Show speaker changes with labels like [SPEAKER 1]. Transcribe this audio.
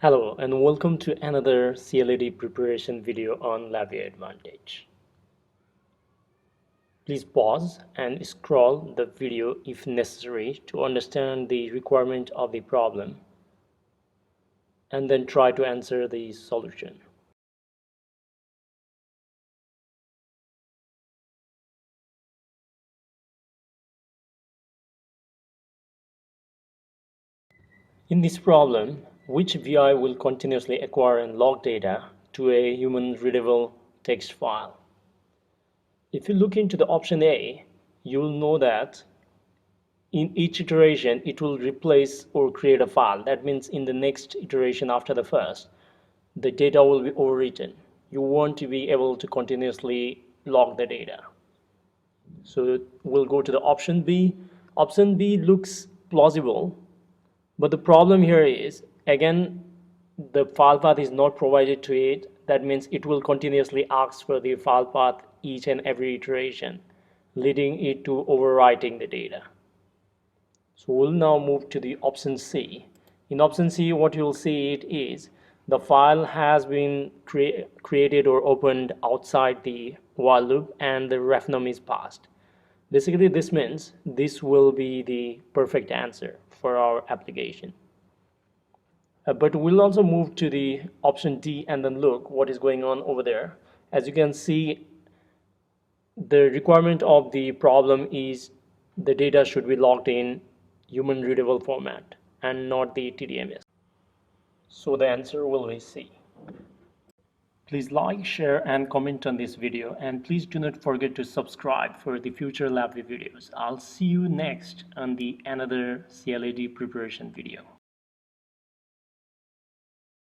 [SPEAKER 1] Hello and welcome to another CLD preparation video on LabVIEW Advantage. Please pause and scroll the video if necessary to understand the requirement of the problem and then try to answer the solution. In this problem, which VI will continuously acquire and log data to a human readable text file? If you look into the option A, you will know that in each iteration it will replace or create a file. That means in the next iteration after the first, the data will be overwritten. You want to be able to continuously log the data. So we'll go to the option B. Option B looks plausible, but the problem here is, again, the file path is not provided to it. That means it will continuously ask for the file path each and every iteration, leading it to overwriting the data. So we'll now move to the option C. In option C, what you'll see it is the file has been created or opened outside the while loop and the ref num is passed. Basically, this means this will be the perfect answer for our application. But we'll also move to the option D and then look what is going on over there. As you can see, the requirement of the problem is the data should be logged in human readable format and not the TDMS. So the answer will be C. Please like, share and comment on this video, and please do not forget to subscribe for the future LabVIEW videos. I'll see you next on the another CLD preparation video.